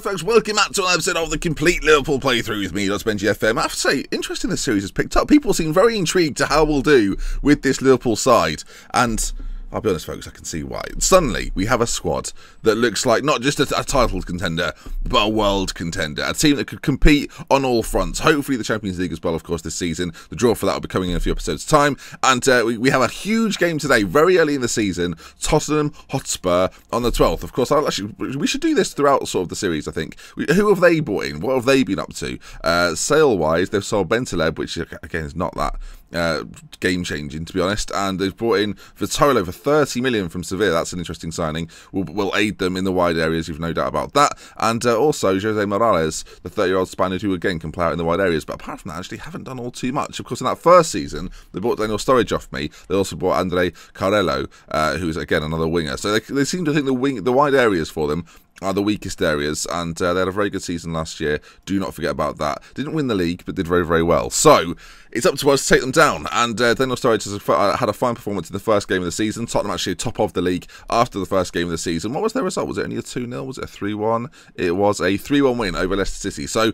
folks, welcome back to an episode of the complete Liverpool playthrough with me, Benji FM. I have to say, interesting this series has picked up. People seem very intrigued to how we'll do with this Liverpool side, and I'll be honest folks, I can see why. Suddenly, we have a squad that looks like not just a title contender, but a world contender. A team that could compete on all fronts. Hopefully the Champions League as well, of course, this season. The draw for that will be coming in a few episodes' time. And we have a huge game today, very early in the season. Tottenham Hotspur on the 12th. Of course, we should do this throughout sort of the series, I think. Who have they brought in? What have they been up to? Sale-wise, they've sold Bentaleb, which, again, is not that game-changing, to be honest, and they've brought in Vitolo for 30 million from Sevilla. That's an interesting signing. Will aid them in the wide areas, you've no doubt about that. And also Jose Morales, the 30-year-old Spaniard, who again can play out in the wide areas, but apart from that, actually haven't done all too much. Of course, in that first season, they bought Daniel Sturridge off me. They also bought Andre Carrello, who's again another winger. So they seem to think the wide areas for them are the weakest areas, and they had a very good season last year. Do not forget about that. Didn't win the league, but did very, very well. So it's up to us to take them down, and Daniel Sturridge has had a fine performance in the first game of the season. Tottenham actually top of the league after the first game of the season. What was their result? Was it only a 2-0? Was it a 3-1? It was a 3-1 win over Leicester City. So,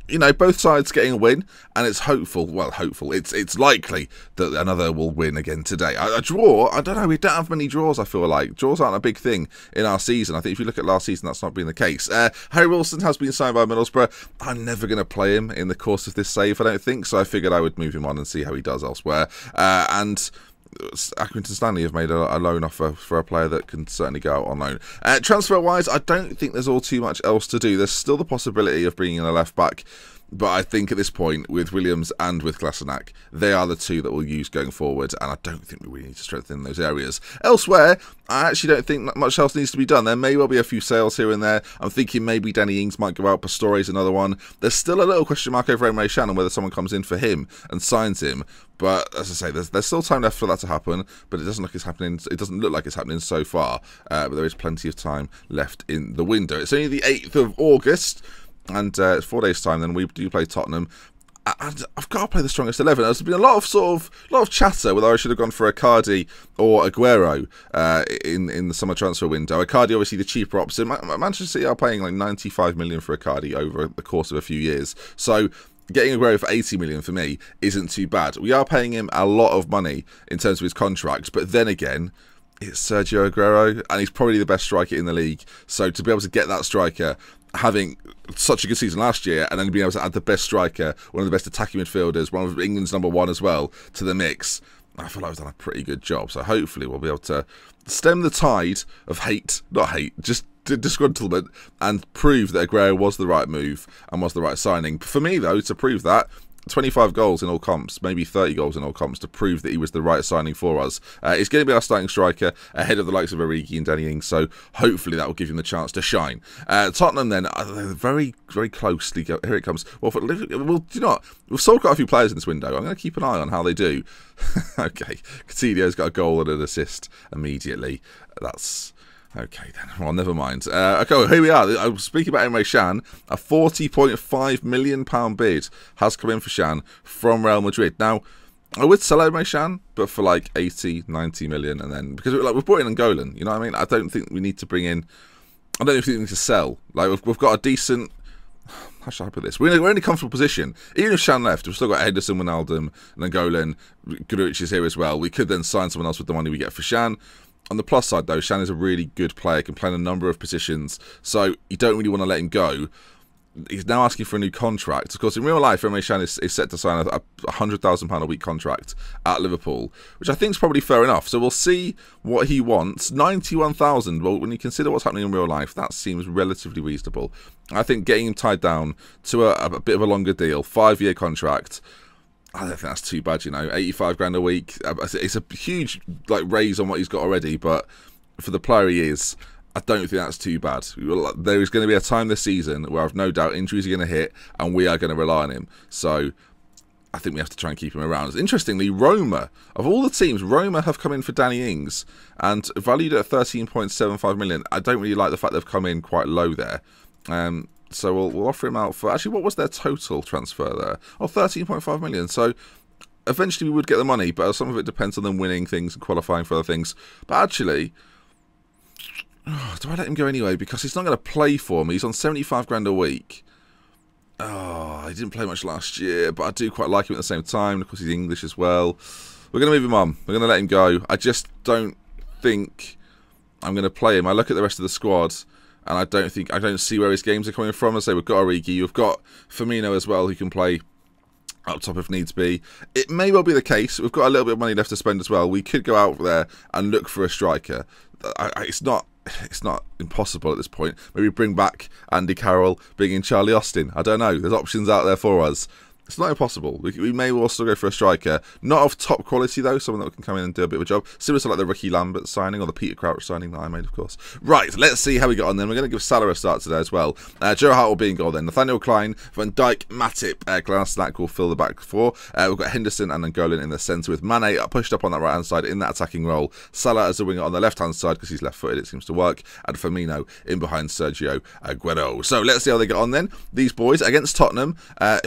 you know, both sides getting a win, and it's hopeful. Well, hopeful. It's likely that another will win again today. A draw, I don't know. We don't have many draws, I feel like. Draws aren't a big thing in our season. I think if you look at last season, that's not been the case. Harry Wilson has been signed by Middlesbrough. I'm never going to play him in the course of this save, I don't think. So I figured I would move him on and see how he does elsewhere. And Accrington Stanley have made a loan offer for a player that can certainly go out on loan. Transfer-wise, I don't think there's all too much else to do. There's still the possibility of bringing in a left-back, but I think at this point, with Williams and with Glasenac, they are the two that we'll use going forward, and I don't think we really need to strengthen in those areas. Elsewhere, I actually don't think much else needs to be done. There may well be a few sales here and there. I'm thinking maybe Danny Ings might go out, Pastore's another one. There's still a little question mark over Emre Can and whether someone comes in for him and signs him. But as I say, there's still time left for that to happen, but it doesn't look like it's happening so far. But there is plenty of time left in the window. It's only the 8th of August. And it's 4 days' time. Then we do play Tottenham, and I've got to play the strongest 11. There's been a lot of chatter whether I should have gone for Icardi or Aguero in the summer transfer window. Icardi, obviously the cheaper option. Manchester City are paying like 95 million for Icardi over the course of a few years. So getting Aguero for 80 million for me isn't too bad. We are paying him a lot of money in terms of his contract, but then again, it's Sergio Aguero, and he's probably the best striker in the league. So to be able to get that striker, having such a good season last year, and then being able to add the best striker, one of the best attacking midfielders, one of England's #1 as well, to the mix, I feel like I've done a pretty good job. So hopefully we'll be able to stem the tide of just disgruntlement, and prove that Aguero was the right move and was the right signing. For me, though, to prove that, 25 goals in all comps, maybe 30 goals in all comps, to prove that he was the right signing for us. He's going to be our starting striker ahead of the likes of Origi and Danny Ings, so hopefully that will give him the chance to shine. Tottenham then, very, very closely, here it comes. Well, do you know what? We've sold quite a few players in this window. I'm going to keep an eye on how they do. Okay, Coutinho's got a goal and an assist immediately. That's okay then. Well, never mind. Okay, here we are. I was speaking about Emre Can. A £40.5 million bid has come in for Can from Real Madrid. Now, I would sell Emre Can, but for like 80, 90 million, and then because we've brought in Angolan. You know what I mean? I don't think we need to bring in. I don't think we need to sell. Like we've got a decent. How should I put this? We're in a comfortable position. Even if Can left, we've still got Henderson, Wijnaldum, and Angolan. Guduric is here as well. We could then sign someone else with the money we get for Can. On the plus side, though, Can is a really good player, can play in a number of positions, so you don't really want to let him go. He's now asking for a new contract. Of course, in real life, Emre Can is set to sign a £100,000 a week contract at Liverpool, which I think is probably fair enough. So we'll see what he wants. 91,000. Well, when you consider what's happening in real life, that seems relatively reasonable. I think getting him tied down to a bit of a longer deal, 5-year contract, I don't think that's too bad, you know. 85 grand a week. It's a huge raise on what he's got already, but for the player he is, I don't think that's too bad. There is going to be a time this season where I've no doubt injuries are going to hit, and we are going to rely on him. So I think we have to try and keep him around. Interestingly, Roma, of all the teams, Roma have come in for Danny Ings and valued at 13.75 million. I don't really like the fact they've come in quite low there. So we'll offer him out for... Actually, what was their total transfer there? Oh, 13.5 million. So eventually we would get the money, but some of it depends on them winning things and qualifying for other things. But actually, Oh, do I let him go anyway? Because he's not going to play for me. He's on 75 grand a week. Oh, he didn't play much last year, but I do quite like him at the same time. Of course, he's English as well. We're going to move him on. We're going to let him go. I just don't think I'm going to play him. I look at the rest of the squad, and I don't see where his games are coming from. I say we've got Origi, we've got Firmino as well, who can play up top if needs be. It may well be the case. We've got a little bit of money left to spend as well. We could go out there and look for a striker. It's not impossible at this point. Maybe bring back Andy Carroll, bring in Charlie Austin. I don't know. There's options out there for us. It's not impossible. We may also go for a striker. Not of top quality, though. Someone that can come in and do a bit of a job. Similar to like the Ricky Lambert signing or the Peter Crouch signing that I made, of course. Right, let's see how we got on then. We're going to give Salah a start today as well. Joe Hart will be in goal then. Nathaniel Klein, Van Dijk, Matip, Glass-Stack will fill the back four. We've got Henderson and Angolan in the centre with Mane pushed up on that right-hand side in that attacking role. Salah as a winger on the left-hand side because he's left-footed, it seems to work. And Firmino in behind Sergio Aguero. So let's see how they get on then. These boys against Tottenham,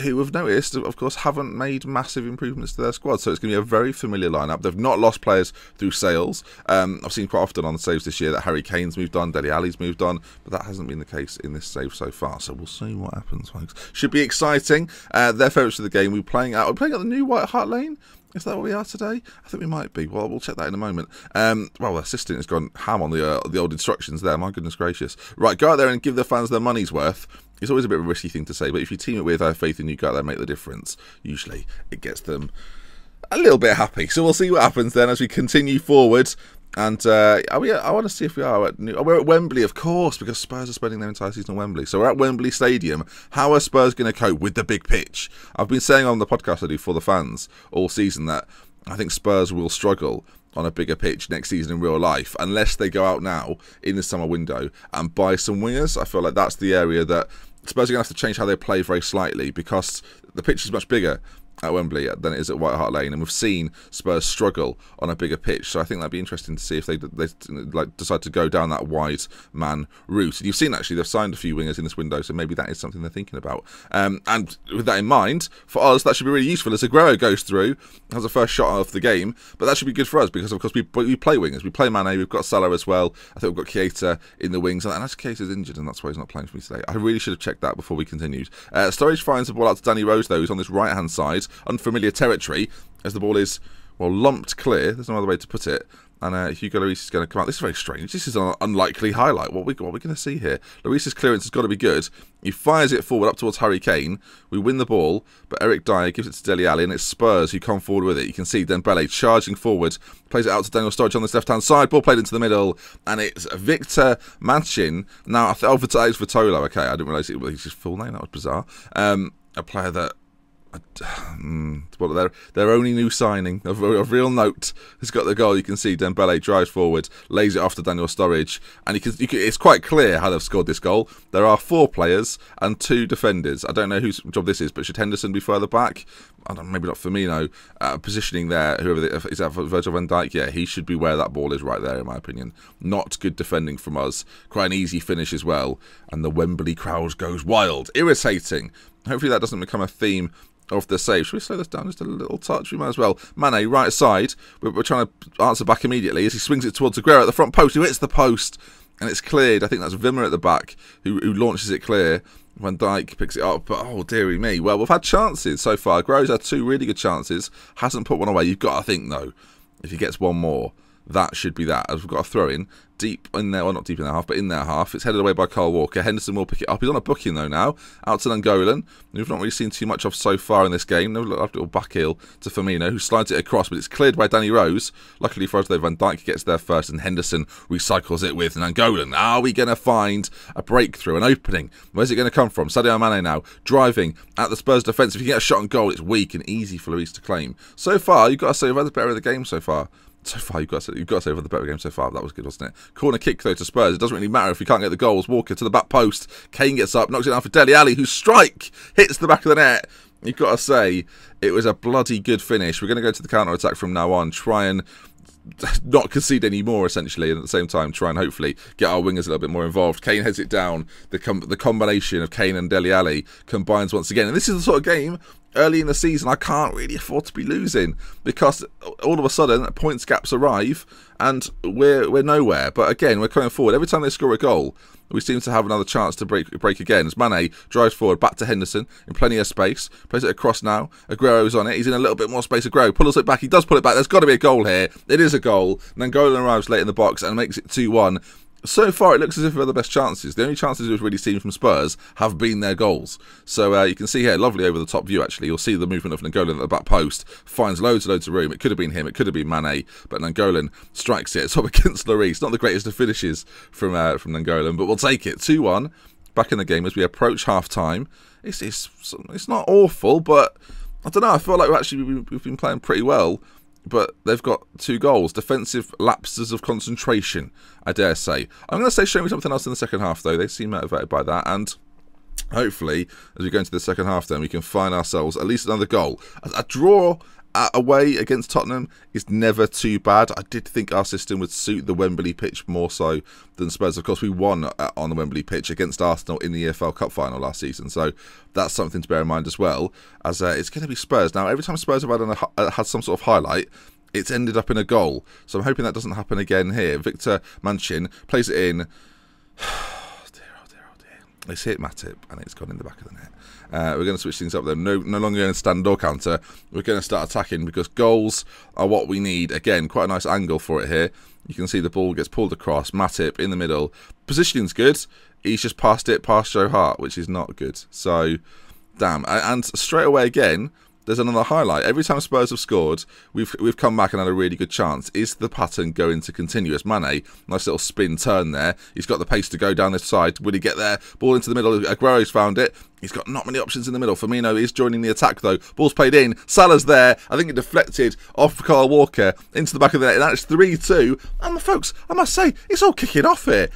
who we've noticed, of course, haven't made massive improvements to their squad, so it's going to be a very familiar lineup. They've not lost players through sales. I've seen quite often on the saves this year that Harry Kane's moved on, Dele Alli's moved on, but that hasn't been the case in this save so far, so we'll see what happens, folks. Should be exciting. Their favourites of the game. We're playing out the new White Hart Lane. Is that what we are today? I think we might be. Well, we'll check that in a moment. Well, the assistant has gone ham on the old instructions there. My goodness gracious. Right, go out there and give the fans their money's worth. It's always a bit of a risky thing to say, but if you team it with I have faith in you, go out there and make the difference. Usually it gets them a little bit happy. So we'll see what happens then as we continue forward. And I want to see if we're at Wembley, of course, because Spurs are spending their entire season at Wembley. So we're at Wembley Stadium. How are Spurs going to cope with the big pitch? I've been saying on the podcast I do for the fans all season that I think Spurs will struggle on a bigger pitch next season in real life unless they go out now in the summer window and buy some wingers. I feel like that's the area that Spurs are going to have to change how they play very slightly because the pitch is much bigger at Wembley than it is at White Hart Lane, and we've seen Spurs struggle on a bigger pitch, so I think that'd be interesting to see if they like decide to go down that wide man route. And you've seen actually they've signed a few wingers in this window, so maybe that is something they're thinking about. And with that in mind, for us that should be really useful as Aguero goes through, has a first shot of the game, but that should be good for us because of course we play wingers, we play Mane, we've got Salah as well. I think we've got Keita in the wings, and that's Keita's injured, and that's why he's not playing for me today. I really should have checked that before we continued. Sturridge finds the ball out to Danny Rose though, who's on this right hand side. Unfamiliar territory as the ball is, well, lumped clear. There's no other way to put it. And Hugo Lloris is going to come out. This is very strange. This is an unlikely highlight. What are we going to see here? Lloris's clearance has got to be good. He fires it forward up towards Harry Kane. We win the ball, but Eric Dyer gives it to Dele Alli, and it's Spurs who come forward with it. You can see Dembele charging forward, plays it out to Daniel Sturridge on this left-hand side. Ball played into the middle, and it's Victor Manchin. Now, it's Vitolo. Okay, I didn't realise it was his full name. That was bizarre. A player that their only new signing of real note has got the goal. You can see Dembele drives forward, lays it off to Daniel Sturridge, and it's quite clear how they've scored this goal. There are 4 players and 2 defenders. I don't know whose job this is, but should Henderson be further back? I don't know, maybe not Firmino. Positioning there, whoever is that, Virgil van Dijk? Yeah, he should be where that ball is right there, in my opinion. Not good defending from us. Quite an easy finish as well, and the Wembley crowd goes wild. Irritating. Hopefully that doesn't become a theme of the save. Should we slow this down just a little touch? We might as well. Mane, right side. We're trying to answer back immediately as he swings it towards Aguero at the front post, who hits the post, and it's cleared. I think that's Wimmer at the back who launches it clear. Van Dijk picks it up, but oh dearie me. Well, we've had chances so far. Aguero's had 2 really good chances, hasn't put one away. You've got to think though, if he gets one more, that should be that. As we've got a throw in deep in there, well, not deep in their half, but in their half. It's headed away by Kyle Walker. Henderson will pick it up. He's on a booking though now. Out to Angolan, we've not really seen too much of so far in this game. No little back heel to Firmino, who slides it across, but it's cleared by Danny Rose. Luckily for us, though, Van Dijk gets there first, and Henderson recycles it with Angolan. Are we going to find a breakthrough, an opening? Where's it going to come from? Sadio Mane now driving at the Spurs defence. If you get a shot on goal, it's weak and easy for Lloris to claim. So far, you've got to say we've had the better of the game so far. You've got to say for the better game so far. That was good, wasn't it? Corner kick though to Spurs. It doesn't really matter if we can't get the goals. Walker to the back post. Kane gets up, knocks it down for Dele Alli, whose strike hits the back of the net. You've got to say it was a bloody good finish. We're going to go to the counter attack from now on. Try and not concede any more, essentially, and at the same time try and hopefully get our wingers a little bit more involved. Kane heads it down. The combination of Kane and Dele Alli combines once again, and this is the sort of game early in the season, I can't really afford to be losing, because all of a sudden points gaps arrive and we're nowhere. But again, we're coming forward. Every time they score a goal, we seem to have another chance to break again. As Mane drives forward back to Henderson in plenty of space, plays it across now. Aguero's on it. He's in a little bit more space. Aguero pulls it back. He does pull it back. There's got to be a goal here. It is a goal. Nangolan arrives late in the box and makes it 2-1. So far, it looks as if we've had the best chances. The only chances we've really seen from Spurs have been their goals. So you can see here, lovely over the top view actually, you'll see the movement of Nangolan at the back post. Finds loads of room. It could have been him, it could have been Mane, but Nangolan strikes it. Sort of against Lloris. Not the greatest of finishes from Nangolan, but we'll take it. 2-1, back in the game as we approach half-time. It's not awful, but I don't know, I feel like we've been playing pretty well. But they've got 2 goals. Defensive lapses of concentration, I dare say. I'm going to say show me something else in the second half, though. They seem motivated by that. And hopefully, as we go into the second half, then we can find ourselves at least another goal. A draw away against Tottenham is never too bad. I did think our system would suit the Wembley pitch more so than Spurs. Of course, we won on the Wembley pitch against Arsenal in the EFL Cup final last season, so that's something to bear in mind as well, as it's going to be Spurs. Now, every time Spurs have had some sort of highlight, it's ended up in a goal, so I'm hoping that doesn't happen again here. Victor Manchin plays it in. Oh dear. It's hit Matip, and it's gone in the back of the net. We're going to switch things up then. No longer going to stand or counter. We're going to start attacking because goals are what we need. Again, quite a nice angle for it here. You can see the ball gets pulled across. Matip in the middle. Positioning's good. He's just passed it past Joe Hart, which is not good. So, damn. And straight away again, there's another highlight. Every time Spurs have scored, we've come back and had a really good chance. Is the pattern going to continue? As Mane, nice little spin turn there. He's got the pace to go down this side. Will he get there? Ball into the middle. Aguero's found it. He's got not many options in the middle. Firmino is joining the attack, though. Ball's played in. Salah's there. I think it deflected off Kyle Walker into the back of the net. And that's 3-2. And folks, I must say, it's all kicking off here.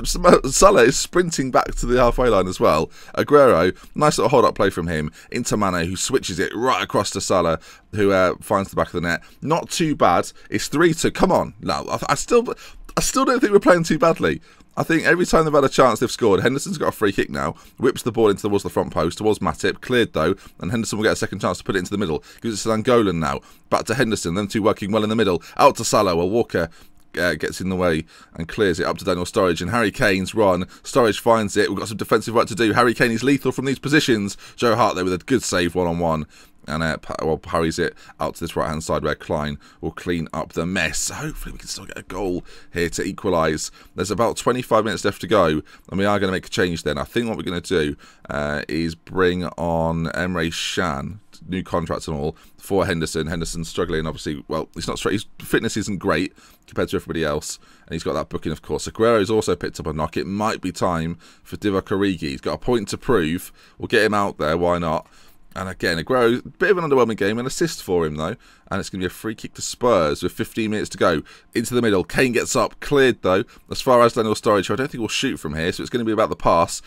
Salah is sprinting back to the halfway line as well. Aguero, nice little hold-up play from him into Mane, who switches it right across to Salah, who finds the back of the net. Not too bad. It's 3-2. Come on. No, I still don't think we're playing too badly. I think every time they've had a chance, they've scored. Henderson's got a free kick now. Whips the ball towards the front post, towards Matip. Cleared, though. And Henderson will get a second chance to put it into the middle. Gives it to Nangolan now. Back to Henderson. Them two working well in the middle. Out to Salah, while Walker gets in the way and clears it up to Daniel Sturridge. And Harry Kane's run. Sturridge finds it. We've got some defensive work to do. Harry Kane is lethal from these positions. Joe Hart there with a good save one-on-one. And parries it out to this right-hand side where Klein will clean up the mess. Hopefully we can still get a goal here to equalise. There's about 25 minutes left to go, and we are going to make a change then. I think what we're going to do is bring on Emre Can, new contract and all, for Henderson. Henderson's struggling, obviously. Well, he's not straight. His fitness isn't great compared to everybody else, and he's got that booking, of course. Aguero's also picked up a knock. It might be time for Divock Origi. He's got a point to prove. We'll get him out there. Why not? And again, Aguero, a bit of an underwhelming game, an assist for him though. And it's going to be a free kick to Spurs with 15 minutes to go. Into the middle, Kane gets up, cleared though. As far as Daniel Sturridge, who I don't think will shoot from here, so it's going to be about the pass.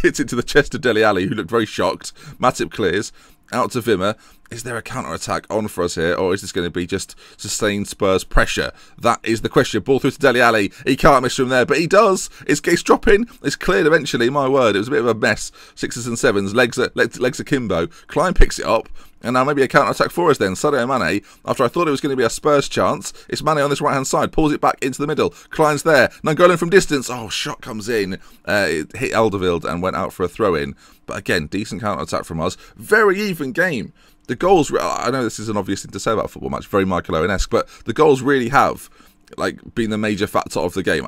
Gets into the chest of Dele Alli, who looked very shocked. Matip clears. Out to Wimmer. Is there a counter-attack on for us here, or is this going to be just sustained Spurs pressure? That is the question. Ball through to Dele Alli. He can't miss from there, but he does. It's dropping. It's cleared eventually. My word, it was a bit of a mess. 6s and 7s. Legs akimbo. Klein picks it up. And now maybe a counter-attack for us then. Sadio Mane, after I thought it was going to be a Spurs chance, it's Mane on this right-hand side. Pulls it back into the middle. Klein's there. Nangolan from distance. Oh, shot comes in. It hit Alderweireld and went out for a throw-in. But again, decent counter-attack from us. Very even game. The goals, I know this is an obvious thing to say about a football match, very Michael Owen-esque, but the goals really have been the major factor of the game.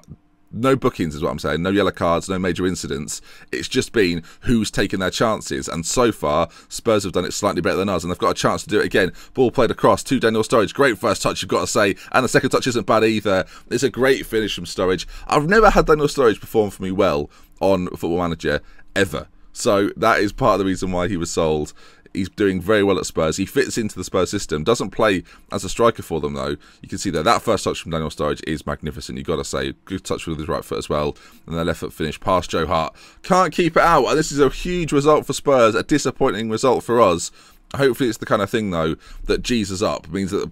No bookings is what I'm saying, no yellow cards, no major incidents. It's just been who's taken their chances, and so far Spurs have done it slightly better than us, and they've got a chance to do it again. Ball played across to Daniel Sturridge. Great first touch, you've got to say, and the second touch isn't bad either. It's a great finish from Sturridge. I've never had Daniel Sturridge perform for me well on Football Manager ever, so that is part of the reason why he was sold. He's doing very well at Spurs. He fits into the Spurs system. Doesn't play as a striker for them, though. You can see there. That first touch from Daniel Sturridge is magnificent. You've got to say. Good touch with his right foot as well. And their left foot finish past Joe Hart. Can't keep it out. And this is a huge result for Spurs. A disappointing result for us. Hopefully it's the kind of thing, though, that Jesus up. It means that,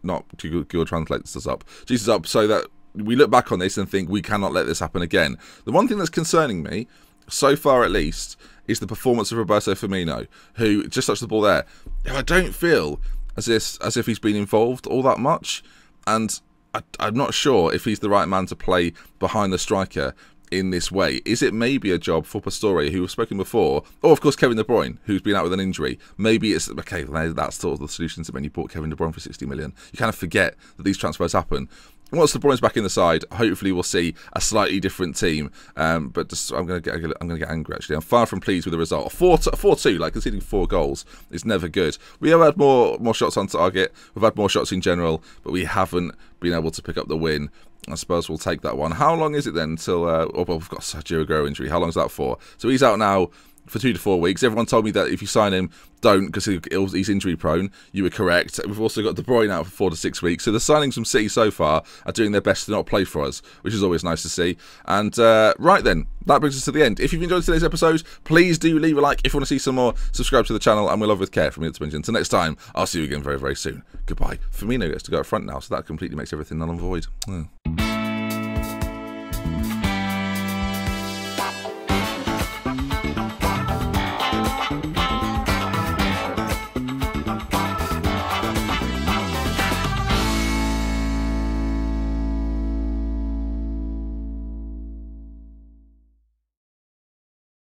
not Google translates us up. Jesus up so that we look back on this and think we cannot let this happen again. The one thing that's concerning me, so far at least, is the performance of Roberto Firmino, who just touched the ball there. I don't feel as if he's been involved all that much, and I'm not sure if he's the right man to play behind the striker in this way. Is it maybe a job for Pastore, who we've spoken before, or of course Kevin De Bruyne, who's been out with an injury? Maybe it's okay. That's sort of the solution to when you bought Kevin De Bruyne for 60 million. You kind of forget that these transfers happen. Once De Bruyne's back in the side, hopefully we'll see a slightly different team. But just, I'm gonna get angry. Actually, I'm far from pleased with the result. 4-2, like conceding 4 goals is never good. We have had more shots on target. We've had more shots in general, but we haven't been able to pick up the win. I suppose we'll take that one. How long is it then until? Well, we've got Sergio Aguero injury. How long is that for? So he's out now for 2 to 4 weeks. Everyone told me that if you sign him, don't, because he's injury prone. You were correct. We've also got De Bruyne out for 4 to 6 weeks. So the signings from City so far are doing their best to not play for us, which is always nice to see. And right then, that brings us to the end. If you've enjoyed today's episode, please do leave a like. If you want to see some more, subscribe to the channel, and we'll love with care from me to Until next time, I'll see you again very, very soon. Goodbye. Firmino gets to go up front now, so that completely makes everything null and void.